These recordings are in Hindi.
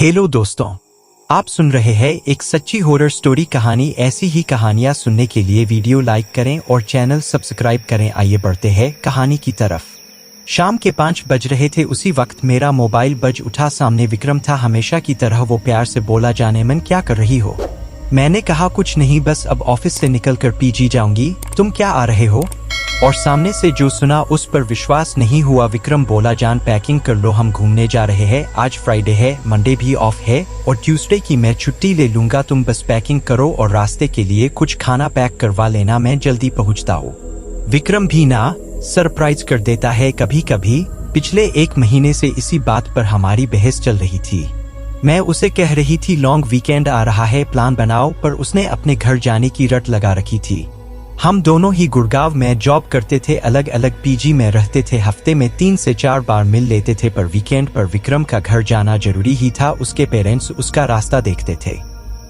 हेलो दोस्तों, आप सुन रहे हैं एक सच्ची हॉरर स्टोरी कहानी। ऐसी ही कहानियां सुनने के लिए वीडियो लाइक करें और चैनल सब्सक्राइब करें। आइए बढ़ते हैं कहानी की तरफ। शाम के 5 बज रहे थे। उसी वक्त मेरा मोबाइल बज उठा। सामने विक्रम था। हमेशा की तरह वो प्यार से बोला, जाने मन क्या कर रही हो? मैंने कहा कुछ नहीं, बस अब ऑफिस से निकलकर पीजी जाऊंगी। तुम क्या आ रहे हो? और सामने से जो सुना उस पर विश्वास नहीं हुआ। विक्रम बोला, जान पैकिंग कर लो, हम घूमने जा रहे हैं। आज फ्राइडे है, मंडे भी ऑफ है और ट्यूसडे की मैं छुट्टी ले लूंगा। तुम बस पैकिंग करो और रास्ते के लिए कुछ खाना पैक करवा लेना, मैं जल्दी पहुंचता हूँ। विक्रम भी ना सरप्राइज कर देता है कभी कभी। पिछले 1 महीने से इसी बात पर हमारी बहस चल रही थी। मैं उसे कह रही थी लॉन्ग वीकेंड आ रहा है, प्लान बनाओ, पर उसने अपने घर जाने की रट लगा रखी थी। हम दोनों ही गुड़गांव में जॉब करते थे, अलग अलग पीजी में रहते थे। हफ्ते में 3 से 4 बार मिल लेते थे, पर वीकेंड पर विक्रम का घर जाना जरूरी ही था। उसके पेरेंट्स उसका रास्ता देखते थे।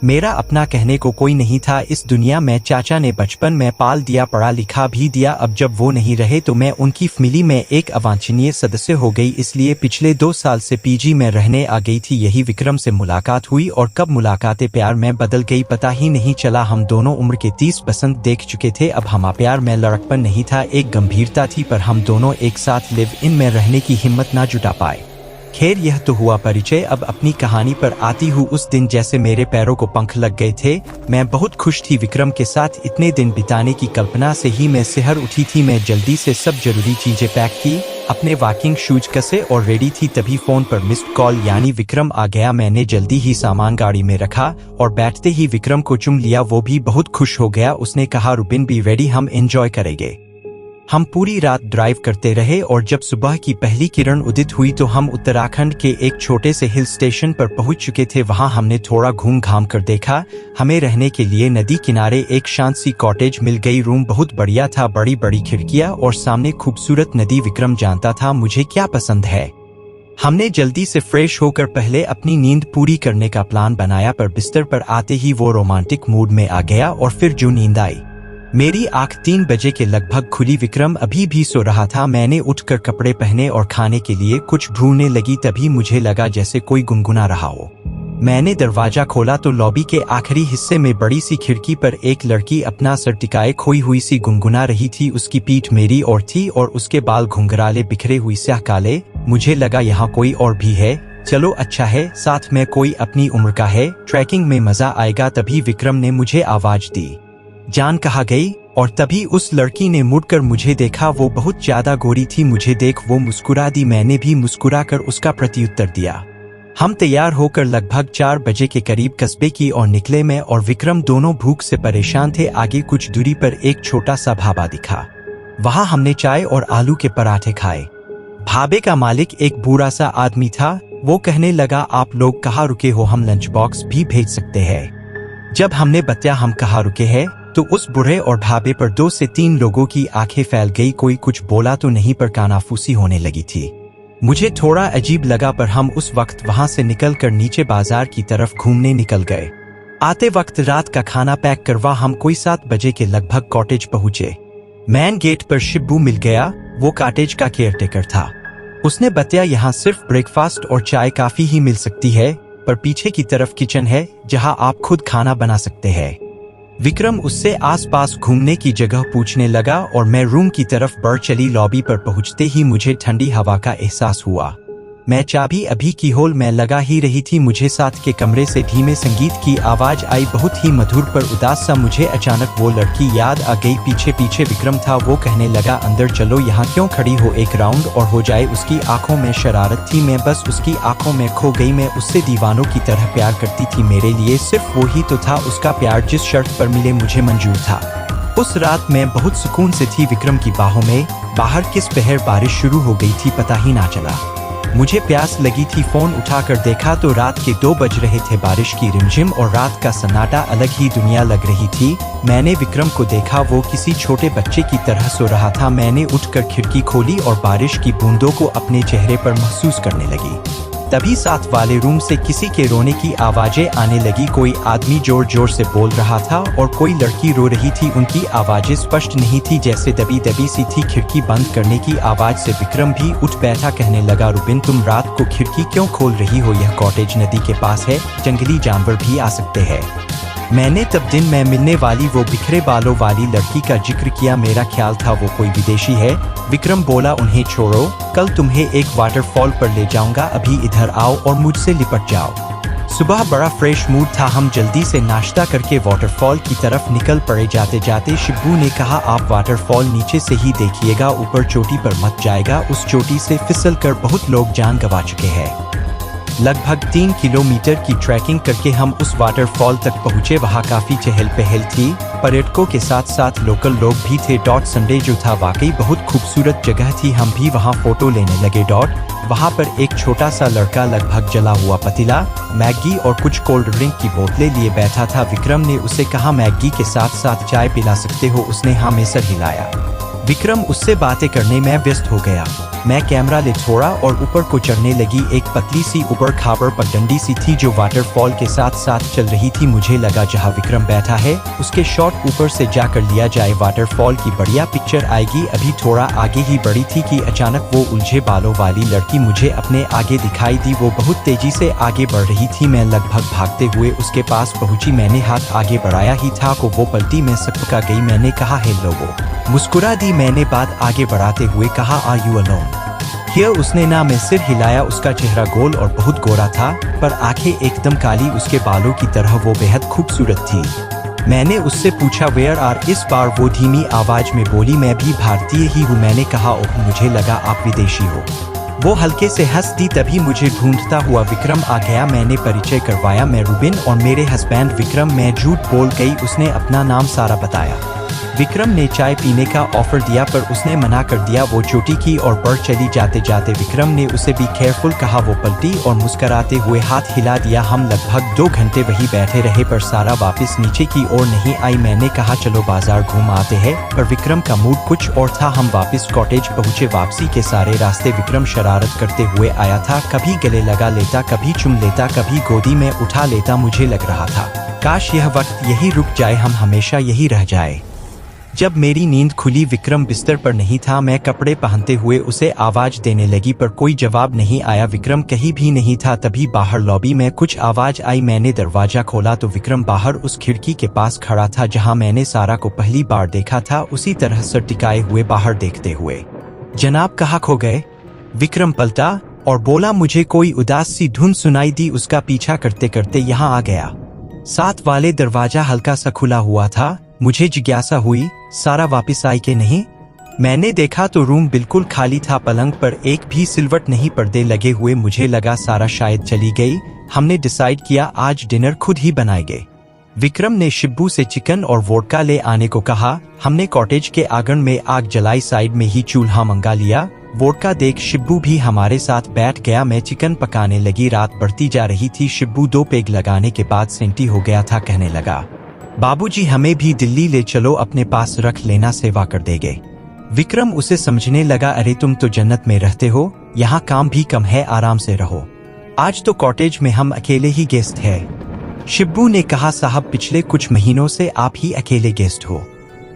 मेरा अपना कहने को कोई नहीं था इस दुनिया में। चाचा ने बचपन में पाल दिया, पढ़ा लिखा भी दिया। अब जब वो नहीं रहे तो मैं उनकी फैमिली में एक अवांछनीय सदस्य हो गई। इसलिए पिछले 2 साल से पीजी में रहने आ गई थी। यही विक्रम से मुलाकात हुई और कब मुलाकातें प्यार में बदल गई पता ही नहीं चला। हम दोनों उम्र के 30 बसंत देख चुके थे। अब हम प्यार में लड़कपन नहीं था, एक गंभीरता थी, पर हम दोनों एक साथ लिव इन में रहने की हिम्मत ना जुटा पाए। खैर, यह तो हुआ परिचय। अब अपनी कहानी पर आती हूँ। उस दिन जैसे मेरे पैरों को पंख लग गए थे। मैं बहुत खुश थी विक्रम के साथ इतने दिन बिताने की कल्पना से ही मैं सिहर उठी थी। मैं जल्दी से सब जरूरी चीजें पैक की, अपने वॉकिंग शूज कसे और रेडी थी। तभी फोन पर मिस्ड कॉल यानी विक्रम आ गया। मैंने जल्दी ही सामान गाड़ी में रखा और बैठते ही विक्रम को चूम लिया। वो भी बहुत खुश हो गया। उसने कहा, रुबिन बी रेडी, हम एंजॉय करेंगे। हम पूरी रात ड्राइव करते रहे और जब सुबह की पहली किरण उदित हुई तो हम उत्तराखंड के एक छोटे से हिल स्टेशन पर पहुंच चुके थे। वहां हमने थोड़ा घूम घाम कर देखा। हमें रहने के लिए नदी किनारे एक शांत सी कॉटेज मिल गई। रूम बहुत बढ़िया था, बड़ी बड़ी खिड़कियां और सामने खूबसूरत नदी। विक्रम जानता था मुझे क्या पसंद है। हमने जल्दी से फ्रेश होकर पहले अपनी नींद पूरी करने का प्लान बनाया, पर बिस्तर पर आते ही वो रोमांटिक मूड में आ गया और फिर जो नींद आई। मेरी आंख 3 बजे के लगभग खुली। विक्रम अभी भी सो रहा था। मैंने उठकर कपड़े पहने और खाने के लिए कुछ ढूंढने लगी। तभी मुझे लगा जैसे कोई गुनगुना रहा हो। मैंने दरवाजा खोला तो लॉबी के आखिरी हिस्से में बड़ी सी खिड़की पर एक लड़की अपना सर टिकाए खोई हुई सी गुनगुना रही थी। उसकी पीठ मेरी ओर थी और उसके बाल घुंघराले बिखरे हुए स्याह काले। मुझे लगा यहाँ कोई और भी है। चलो अच्छा है, साथ में कोई अपनी उम्र का है, ट्रैकिंग में मजा आएगा। तभी विक्रम ने मुझे आवाज दी, जान कहाँ गई? और तभी उस लड़की ने मुड़कर मुझे देखा। वो बहुत ज्यादा गोरी थी। मुझे देख वो मुस्कुरा दी। मैंने भी मुस्कुराकर उसका प्रत्युत्तर दिया। हम तैयार होकर लगभग 4 बजे के करीब कस्बे की ओर निकले। मैं और विक्रम दोनों भूख से परेशान थे। आगे कुछ दूरी पर एक छोटा सा ढाबा दिखा। वहां हमने चाय और आलू के पराठे खाए। ढाबे का मालिक एक बूढ़ा सा आदमी था। वो कहने लगा, आप लोग कहाँ रुके हो? हम लंच बॉक्स भी भेज सकते हैं। जब हमने बताया हम कहाँ रुके हैं तो उस बूढ़े और ढाबे पर 2 से 3 लोगों की आंखें फैल गई। कोई कुछ बोला तो नहीं, पर कानाफूसी होने लगी थी। मुझे थोड़ा अजीब लगा, पर हम उस वक्त वहां से निकलकर नीचे बाजार की तरफ घूमने निकल गए। आते वक्त रात का खाना पैक करवा हम कोई 7 बजे के लगभग कॉटेज पहुंचे। मैन गेट पर शिब्बू मिल गया। वो कॉटेज का केयरटेकर था। उसने बताया यहाँ सिर्फ ब्रेकफास्ट और चाय काफी ही मिल सकती है, पर पीछे की तरफ किचन है जहाँ आप खुद खाना बना सकते हैं। विक्रम उससे आसपास घूमने की जगह पूछने लगा और मैं रूम की तरफ बढ़ चली। लॉबी पर पहुंचते ही मुझे ठंडी हवा का एहसास हुआ। मैं चाबी अभी की होल में लगा ही रही थी। मुझे साथ के कमरे से धीमे संगीत की आवाज आई, बहुत ही मधुर पर उदास सा। मुझे अचानक वो लड़की याद आ गई। पीछे पीछे विक्रम था। वो कहने लगा, अंदर चलो, यहाँ क्यों खड़ी हो, एक राउंड और हो जाए। उसकी आंखों में शरारत थी। मैं बस उसकी आंखों में खो गई। मैं उससे दीवानों की तरह प्यार करती थी। मेरे लिए सिर्फ वो ही तो था उसका प्यार। जिस शर्त पर मिले मुझे मंजूर था। उस रात मैं बहुत सुकून से थी विक्रम की बाहों में। बाहर किस पहर बारिश शुरू हो गई थी पता ही ना चला। मुझे प्यास लगी थी। फोन उठाकर देखा तो रात के 2 बज रहे थे। बारिश की रिमझिम और रात का सन्नाटा अलग ही दुनिया लग रही थी। मैंने विक्रम को देखा। वो किसी छोटे बच्चे की तरह सो रहा था। मैंने उठकर खिड़की खोली और बारिश की बूंदों को अपने चेहरे पर महसूस करने लगी। तभी साथ वाले रूम से किसी के रोने की आवाजें आने लगी। कोई आदमी जोर जोर से बोल रहा था और कोई लड़की रो रही थी। उनकी आवाजें स्पष्ट नहीं थी, जैसे दबी दबी सी थी। खिड़की बंद करने की आवाज से विक्रम भी उठ बैठा। कहने लगा, रुबिन तुम रात को खिड़की क्यों खोल रही हो? यह कॉटेज नदी के पास है, जंगली जानवर भी आ सकते हैं। मैंने तब दिन में मिलने वाली वो बिखरे बालों वाली लड़की का जिक्र किया। मेरा ख्याल था वो कोई विदेशी है। विक्रम बोला, उन्हें छोड़ो, कल तुम्हें एक वाटरफॉल पर ले जाऊंगा। अभी इधर आओ और मुझसे लिपट जाओ। सुबह बड़ा फ्रेश मूड था। हम जल्दी से नाश्ता करके वाटरफॉल की तरफ निकल पड़े। जाते जाते शिब्बू ने कहा, आप वाटरफॉल नीचे से ही देखिएगा, ऊपर चोटी पर मत जाएगा। उस चोटी से फिसल कर बहुत लोग जान गंवा चुके हैं। लगभग 3 किलोमीटर की ट्रैकिंग करके हम उस वाटरफॉल तक पहुँचे। वहाँ काफी चहल पहल थी, पर्यटकों के साथ साथ लोकल लोग भी थे। संडे जो था वाकई बहुत खूबसूरत जगह थी। हम भी वहाँ फोटो लेने लगे। वहाँ पर एक छोटा सा लड़का लगभग जला हुआ पतीला, मैगी और कुछ कोल्ड ड्रिंक की बोतलें लिए बैठा था। विक्रम ने उसे कहा, मैगी के साथ साथ चाय पिला सकते हो? उसने हाँ में सर हिलाया। विक्रम उससे बातें करने में व्यस्त हो गया। मैं कैमरा ले छोड़ा और ऊपर को चढ़ने लगी। एक पतली सी ऊपर खाबर पगडंडी सी थी जो वाटरफॉल के साथ साथ चल रही थी। मुझे लगा जहाँ विक्रम बैठा है उसके शॉट ऊपर से जाकर लिया जाए, वाटरफॉल की बढ़िया पिक्चर आएगी। अभी थोड़ा आगे ही बढ़ी थी कि अचानक वो उलझे बालों वाली लड़की मुझे अपने आगे दिखाई दी। वो बहुत तेजी से आगे बढ़ रही थी। मैं लगभग भागते हुए उसके पास पहुंची। मैंने हाथ आगे बढ़ाया ही था को वो पलटी में सकपका गई। मैंने कहा, हेलो। वो मुस्कुरा दी। मैंने बात आगे बढ़ाते हुए कहा, आर यू अलोन हियर? उसने ना में सिर हिलाया। उसका चेहरा गोल और बहुत गोरा था, पर आंखें एकदम काली। उसके बालों की तरह वो बेहद खूबसूरत थी। मैंने उससे पूछा, वेयर आर? इस बार वो धीमी आवाज में बोली, मैं भी भारतीय ही हूँ। मैंने कहा, ओह, मुझे लगा आप विदेशी हो। वो हल्के से हंस दी। तभी मुझे ढूंढता हुआ विक्रम आ गया। मैंने परिचय करवाया, मैं रुबिन और मेरे हस्बैंड विक्रम। मैं झूठ बोल गई। उसने अपना नाम सारा बताया। विक्रम ने चाय पीने का ऑफर दिया पर उसने मना कर दिया। वो चोटी की और बढ़ चली। जाते जाते विक्रम ने उसे भी केयरफुल कहा। वो पलटी और मुस्कुराते हुए हाथ हिला दिया। हम लगभग 2 घंटे वहीं बैठे रहे पर सारा वापस नीचे की ओर नहीं आई। मैंने कहा, चलो बाजार घूम आते हैं, पर विक्रम का मूड कुछ और था। हम वापस कॉटेज पहुंचे। वापसी के सारे रास्ते विक्रम शरारत करते हुए आया था। कभी गले लगा लेता, कभी चुम लेता, कभी गोदी में उठा लेता। मुझे लग रहा था काश यह वक्त यही रुक जाए, हम हमेशा यही रह जाए। जब मेरी नींद खुली विक्रम बिस्तर पर नहीं था। मैं कपड़े पहनते हुए उसे आवाज देने लगी पर कोई जवाब नहीं आया। विक्रम कहीं भी नहीं था। तभी बाहर लॉबी में कुछ आवाज आई। मैंने दरवाजा खोला तो विक्रम बाहर उस खिड़की के पास खड़ा था जहां मैंने सारा को पहली बार देखा था। उसी तरह सर टिकाए हुए बाहर देखते हुए। जनाब कहाँ खो गए? विक्रम पलटा और बोला। मुझे कोई उदास सी धुन सुनाई दी। उसका पीछा करते करते यहाँ आ गया। साथ वाले दरवाजा हल्का सा खुला हुआ था। मुझे जिज्ञासा हुई, सारा वापस आई कि नहीं? मैंने देखा तो रूम बिल्कुल खाली था। पलंग पर एक भी सिलवट नहीं, पर्दे लगे हुए। मुझे लगा सारा शायद चली गई। हमने डिसाइड किया आज डिनर खुद ही बनाएंगे। विक्रम ने शिब्बू से चिकन और वोडका ले आने को कहा। हमने कॉटेज के आंगन में आग जलाई। साइड में ही चूल्हा मंगा लिया। वोडका देख शिब्बू भी हमारे साथ बैठ गया। मैं चिकन पकाने लगी। रात बढ़ती जा रही थी। शिब्बू 2 पेग लगाने के बाद सेंटी हो गया था। कहने लगा, बाबूजी हमें भी दिल्ली ले चलो, अपने पास रख लेना, सेवा कर देंगे। विक्रम उसे समझने लगा, अरे तुम तो जन्नत में रहते हो, यहाँ काम भी कम है, आराम से रहो। आज तो कॉटेज में हम अकेले ही गेस्ट हैं। शिब्बू ने कहा, साहब पिछले कुछ महीनों से आप ही अकेले गेस्ट हो।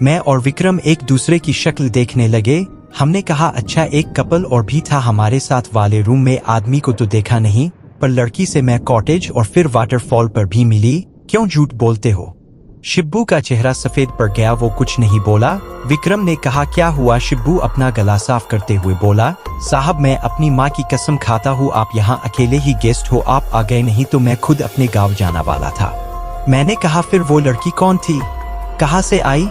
मैं और विक्रम एक दूसरे की शक्ल देखने लगे। हमने कहा, अच्छा एक कपल और भी था हमारे साथ वाले रूम में। आदमी को तो देखा नहीं, पर लड़की से मैं कॉटेज और फिर वाटरफॉल पर भी मिली। क्यों झूठ बोलते हो? शिब्बू का चेहरा सफेद पड़ गया। वो कुछ नहीं बोला। विक्रम ने कहा, क्या हुआ? शिब्बू अपना गला साफ करते हुए बोला, साहब मैं अपनी माँ की कसम खाता हूँ आप यहाँ अकेले ही गेस्ट हो। आप आ गए, नहीं तो मैं खुद अपने गांव जाना वाला था। मैंने कहा, फिर वो लड़की कौन थी, कहाँ से आई?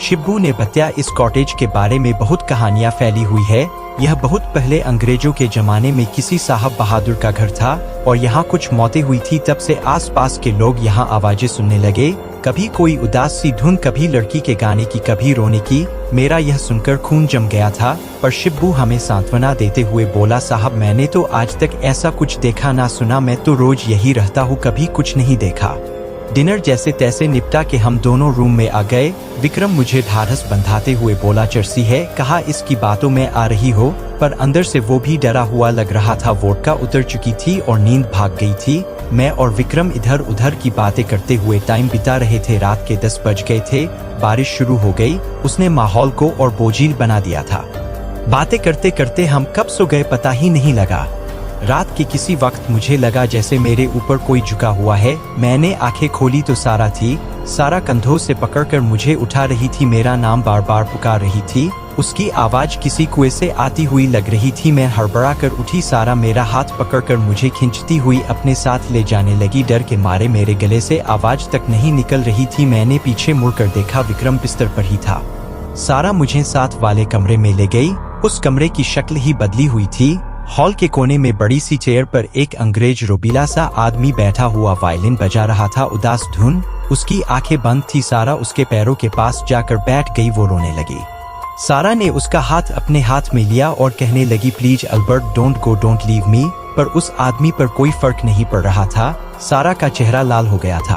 शिब्बू ने बताया, इस कॉटेज के बारे में बहुत कहानियां फैली हुई है। यह बहुत पहले अंग्रेजों के जमाने में किसी साहब बहादुर का घर था और यहाँ कुछ मौतें हुई थी। तब से आसपास के लोग यहाँ आवाजें सुनने लगे। कभी कोई उदास सी धुन, कभी लड़की के गाने की, कभी रोने की। मेरा यह सुनकर खून जम गया था। पर शिब्बू हमें सांत्वना देते हुए बोला, साहब मैंने तो आज तक ऐसा कुछ देखा ना सुना। मैं तो रोज यही रहता हूँ, कभी कुछ नहीं देखा। डिनर जैसे तैसे निपटा के हम दोनों रूम में आ गए। विक्रम मुझे ढाढ़स बंधाते हुए बोला, चर्सी है, कहा इसकी बातों में आ रही हो, पर अंदर से वो भी डरा हुआ लग रहा था। वोडका उतर चुकी थी और नींद भाग गई थी। मैं और विक्रम इधर उधर की बातें करते हुए टाइम बिता रहे थे। रात के 10 बज गए थे। बारिश शुरू हो गई। उसने माहौल को और बोझिल बना दिया था। बातें करते करते हम कब सो गए पता ही नहीं लगा। रात के किसी वक्त मुझे लगा जैसे मेरे ऊपर कोई झुका हुआ है। मैंने आंखें खोली तो सारा थी। सारा कंधों से पकड़कर मुझे उठा रही थी। मेरा नाम बार बार पुकार रही थी। उसकी आवाज किसी कुएं से आती हुई लग रही थी। मैं हड़बड़ा कर उठी। सारा मेरा हाथ पकड़कर मुझे खींचती हुई अपने साथ ले जाने लगी। डर के मारे मेरे गले से आवाज तक नहीं निकल रही थी। मैंने पीछे मुड़कर देखा, विक्रम बिस्तर पर ही था। सारा मुझे साथ वाले कमरे में ले गई। उस कमरे की शक्ल ही बदली हुई थी। हॉल के कोने में बड़ी सी चेयर पर एक अंग्रेज रोबीला सा आदमी बैठा हुआ वायलिन बजा रहा था, उदास धुन। उसकी आंखें बंद थी। सारा उसके पैरों के पास जाकर बैठ गई। वो रोने लगी। सारा ने उसका हाथ अपने हाथ में लिया और कहने लगी, please Albert, don't go, don't leave me. पर उस आदमी पर कोई फर्क नहीं पड़ रहा था। सारा का चेहरा लाल हो गया था।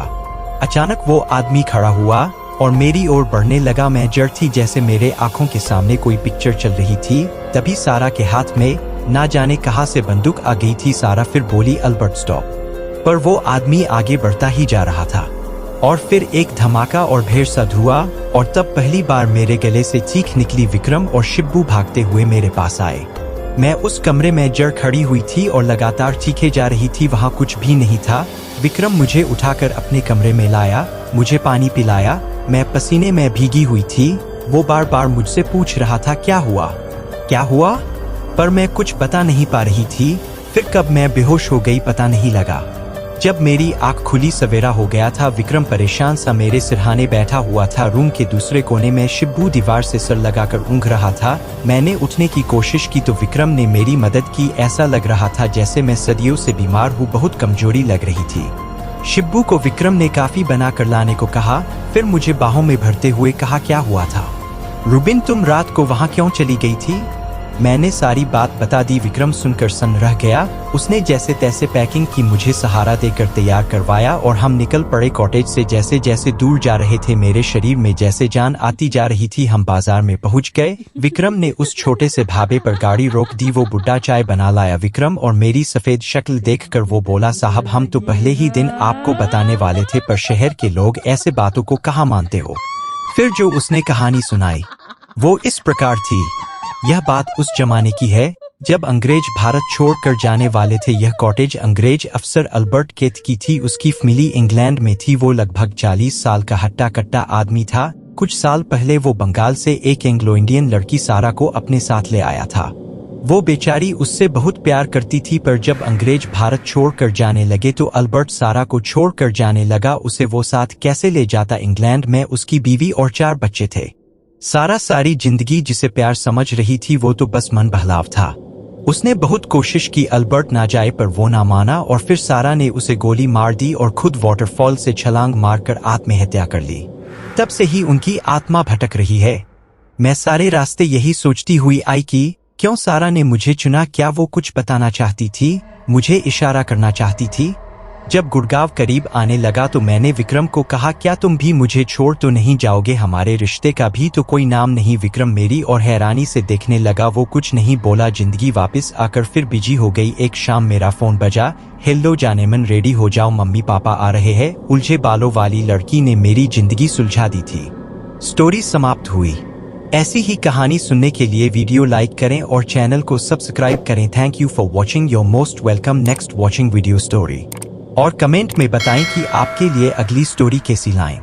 अचानक वो आदमी खड़ा हुआ और मेरी ओर बढ़ने लगा। मैं जड़ थी जैसे मेरे आंखों के सामने कोई पिक्चर चल रही थी। तभी सारा के हाथ में ना जाने कहां से बंदूक आ गई थी। सारा फिर बोली, अल्बर्ट स्टॉप। पर वो आदमी आगे बढ़ता ही जा रहा था और फिर एक धमाका और ढेर सा धुआं, और तब पहली बार मेरे गले से चीख निकली। विक्रम और शिब्बू भागते हुए मेरे पास आए। मैं उस कमरे में जड़ खड़ी हुई थी और लगातार चीखे जा रही थी। वहां कुछ भी नहीं था। विक्रम मुझे उठाकर अपने कमरे में लाया, मुझे पानी पिलाया। मैं पसीने में भीगी हुई थी। वो बार बार मुझसे पूछ रहा था, क्या हुआ, क्या हुआ? पर मैं कुछ बता नहीं पा रही थी। फिर कब मैं बेहोश हो गई पता नहीं लगा। जब मेरी आंख खुली सवेरा हो गया था। विक्रम परेशान सा मेरे सिरहाने बैठा हुआ था। रूम के दूसरे कोने में शिब्बू दीवार से सर लगाकर ऊँघ रहा था। मैंने उठने की कोशिश की तो विक्रम ने मेरी मदद की। ऐसा लग रहा था जैसे मैं सदियों से बीमार हूँ। बहुत कमजोरी लग रही थी। शिब्बू को विक्रम ने काफी बनाकर लाने को कहा। फिर मुझे बाहों में भरते हुए कहा, क्या हुआ था? रुबिन, तुम रात को वहाँ क्यों चली गई थी? मैंने सारी बात बता दी। विक्रम सुनकर सन्न रह गया। उसने जैसे तैसे पैकिंग की, मुझे सहारा देकर तैयार करवाया और हम निकल पड़े कॉटेज से। जैसे जैसे दूर जा रहे थे मेरे शरीर में जैसे जान आती जा रही थी। हम बाजार में पहुंच गए। विक्रम ने उस छोटे से ढाबे पर गाड़ी रोक दी। वो बुड्ढा चाय बना लाया। विक्रम और मेरी सफेद शक्ल देखकर वो बोला, साहब, हम तो पहले ही दिन आपको बताने वाले थे, पर शहर के लोग ऐसे बातों को कहाँ मानते हो। फिर जो उसने कहानी सुनाई वो इस प्रकार थी। यह बात उस जमाने की है जब अंग्रेज भारत छोड़कर जाने वाले थे। यह कॉटेज अंग्रेज अफसर अल्बर्ट केथ की थी। उसकी फैमिली इंग्लैंड में थी। वो लगभग 40 साल का हट्टा कट्टा आदमी था। कुछ साल पहले वो बंगाल से एक एंग्लो इंडियन लड़की सारा को अपने साथ ले आया था। वो बेचारी उससे बहुत प्यार करती थी, पर जब अंग्रेज भारत छोड़कर जाने लगे तो अल्बर्ट सारा को छोड़कर जाने लगा। उसे वो साथ कैसे ले जाता? इंग्लैंड में उसकी बीवी और 4 बच्चे थे। सारा सारी जिंदगी जिसे प्यार समझ रही थी वो तो बस मन बहलाव था। उसने बहुत कोशिश की अल्बर्ट ना जाए, पर वो ना माना और फिर सारा ने उसे गोली मार दी और खुद वाटरफॉल से छलांग मारकर आत्महत्या कर ली। तब से ही उनकी आत्मा भटक रही है। मैं सारे रास्ते यही सोचती हुई आई कि क्यों सारा ने मुझे चुना। क्या वो कुछ बताना चाहती थी, मुझे इशारा करना चाहती थी? जब गुड़गांव करीब आने लगा तो मैंने विक्रम को कहा, क्या तुम भी मुझे छोड़ तो नहीं जाओगे? हमारे रिश्ते का भी तो कोई नाम नहीं। विक्रम मेरी और हैरानी से देखने लगा। वो कुछ नहीं बोला। जिंदगी वापस आकर फिर बिजी हो गई। एक शाम मेरा फोन बजा। हेलो जानेमन, रेडी हो जाओ, मम्मी पापा आ रहे हैं। उलझे बालों वाली लड़की ने मेरी जिंदगी सुलझा दी थी। स्टोरी समाप्त हुई। ऐसी ही कहानी सुनने के लिए वीडियो लाइक करें और चैनल को सब्सक्राइब करें। Thank you for watching. Your most welcome next watching video story. और कमेंट में बताएं कि आपके लिए अगली स्टोरी कैसी लाएं।